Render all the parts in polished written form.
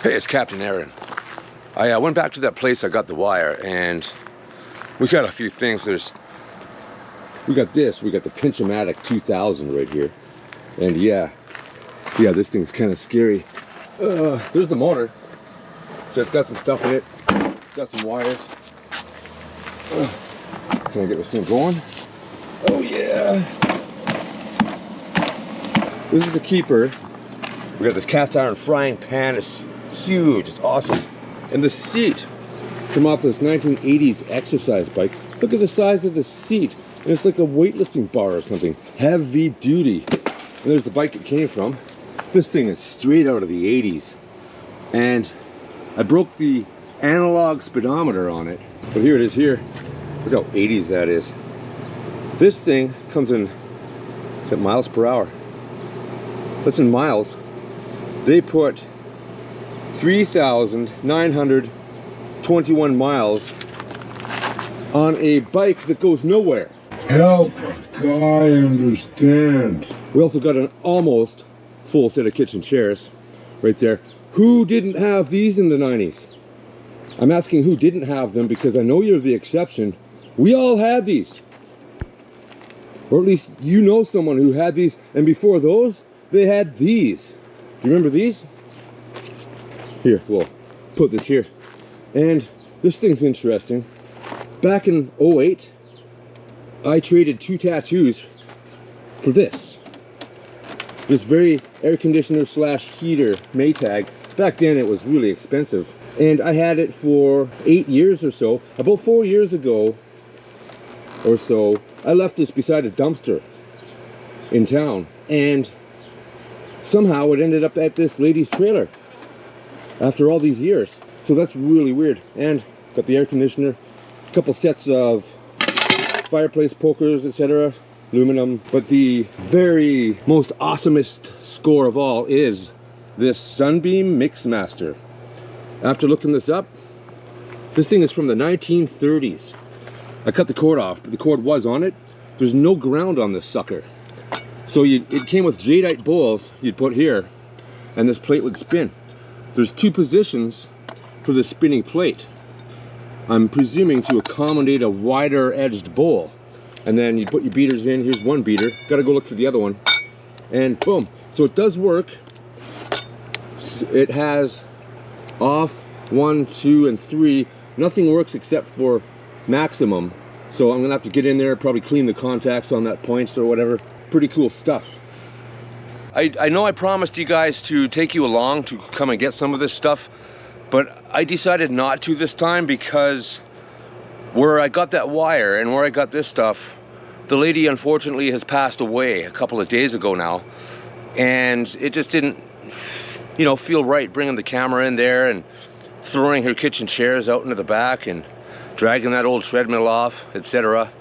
Hey, it's Captain Aaron. I went back to that place I got the wire, and we got a few things. We got the Pinch-O-Matic 2000 right here. And yeah, this thing's kind of scary. There's the motor. So it's got some stuff in it. It's got some wires. Can I get this thing going? Oh yeah. This is a keeper. We got this cast iron frying pan. It's huge, it's awesome. And the seat from off this 1980s exercise bike. Look at the size of the seat. And it's like a weightlifting bar or something. Heavy duty. And there's the bike it came from. This thing is straight out of the 80s. And I broke the analog speedometer on it. But here it is here. Look how 80s that is. This thing comes in, is it miles per hour? That's in miles. They put 3,921 miles on a bike that goes nowhere. Help a guy understand. We also got an almost full set of kitchen chairs right there. Who didn't have these in the 90s? I'm asking who didn't have them because I know you're the exception. We all had these. Or at least you know someone who had these, and before those, they had these. Do you remember these? Here, we'll put this here. And this thing's interesting. Back in 08, I traded 2 tattoos for this. This very air conditioner slash heater Maytag. Back then it was really expensive. And I had it for 8 years or so. About 4 years ago or so, I left this beside a dumpster in town. And somehow it ended up at this lady's trailer after all these years. So that's really weird. And got the air conditioner, a couple sets of fireplace pokers, etc., aluminum. But the very most awesomest score of all is this Sunbeam Mixmaster. After looking this up, this thing is from the 1930s. I cut the cord off, but the cord was on it. There's no ground on this sucker. So it came with jadeite bowls you'd put here, and this plate would spin. There's 2 positions for the spinning plate. I'm presuming to accommodate a wider edged bowl. And then you put your beaters in. Here's one beater. Gotta go look for the other one. And boom. So it does work. It has off, 1, 2, and 3. Nothing works except for maximum. So I'm gonna have to get in there, probably clean the contacts on that points or whatever. Pretty cool stuff. I know I promised you guys to take you along to come and get some of this stuff, but I decided not to this time because where I got that wire and where I got this stuff, the lady unfortunately has passed away a couple of days ago now, and it just didn't, you know, feel right bringing the camera in there and throwing her kitchen chairs out into the back and dragging that old treadmill off, etc.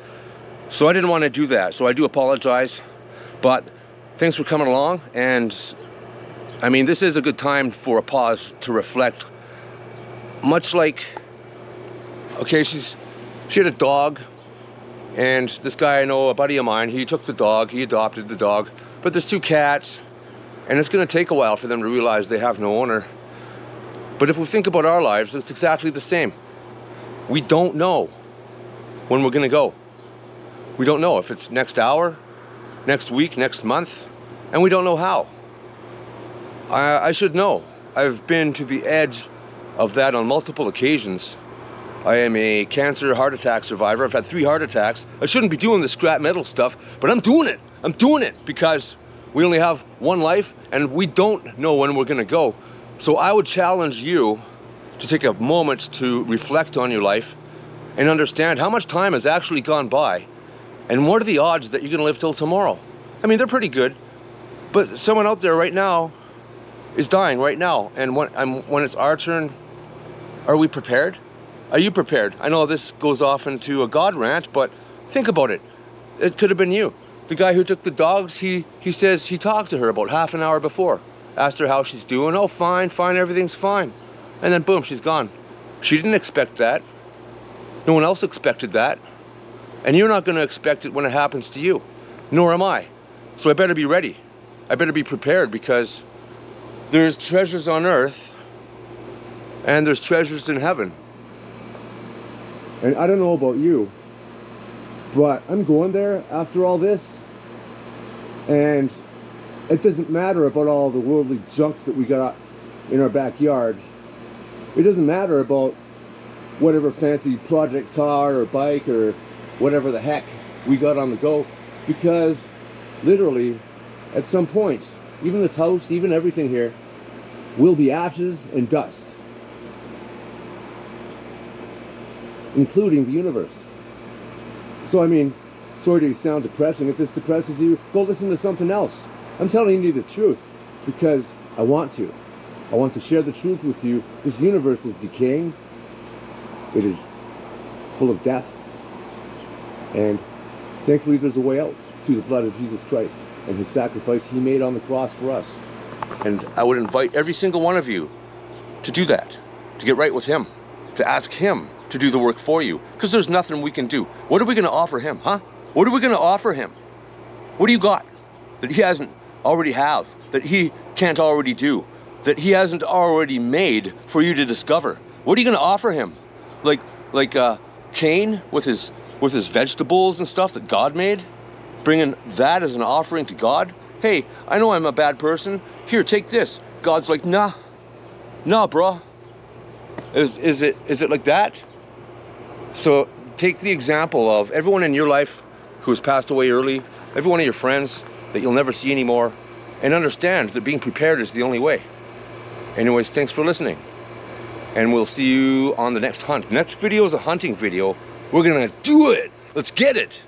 So I didn't want to do that, so I do apologize, but thanks for coming along. And I mean, this is a good time for a pause to reflect. Much like, okay, she had a dog, and this guy I know, a buddy of mine, he took the dog, he adopted the dog, but there's 2 cats, and it's going to take a while for them to realize they have no owner. But if we think about our lives, it's exactly the same. We don't know when we're going to go. We don't know if it's next hour, next week, next month, and we don't know how. I should know. I've been to the edge of that on multiple occasions. I am a cancer heart attack survivor. I've had 3 heart attacks. I shouldn't be doing this scrap metal stuff, but I'm doing it. I'm doing it because we only have one life and we don't know when we're gonna go. So I would challenge you to take a moment to reflect on your life and understand how much time has actually gone by and what are the odds that you're gonna live till tomorrow. I mean, they're pretty good, but someone out there right now is dying right now. And when it's our turn, are we prepared? Are you prepared? I know this goes off into a God rant, but think about it. It could have been you. The guy who took the dogs, he says he talked to her about half an hour before. Asked her how she's doing. Oh, fine, everything's fine. And then boom, she's gone. She didn't expect that. No one else expected that. And you're not gonna expect it when it happens to you. Nor am I. So I better be ready. I better be prepared because there's treasures on earth and there's treasures in heaven. And I don't know about you, but I'm going there after all this, and it doesn't matter about all the worldly junk that we got in our backyard. It doesn't matter about whatever fancy project car or bike or whatever the heck we got on the go, because literally at some point, even this house, even everything here, will be ashes and dust, including the universe. So I mean, sorry to sound depressing. If this depresses you, go listen to something else. I'm telling you the truth because I want to. I want to share the truth with you. This universe is decaying. It is full of death. And thankfully there's a way out through the blood of Jesus Christ and his sacrifice he made on the cross for us. And I would invite every single one of you to do that, to get right with him, to ask him to do the work for you, because there's nothing we can do. What are we going to offer him, huh? What are we going to offer him? What do you got that he hasn't already have, that he can't already do, that he hasn't already made for you to discover? What are you going to offer him? Like Cain with his vegetables and stuff that God made, bringing that as an offering to God? Hey, I know I'm a bad person. Here, take this. God's like, nah, bro. Is it like that? So take the example of everyone in your life who has passed away early, every one of your friends that you'll never see anymore, and understand that being prepared is the only way. Anyways, thanks for listening. And we'll see you on the next hunt. Next video is a hunting video. We're gonna do it. Let's get it.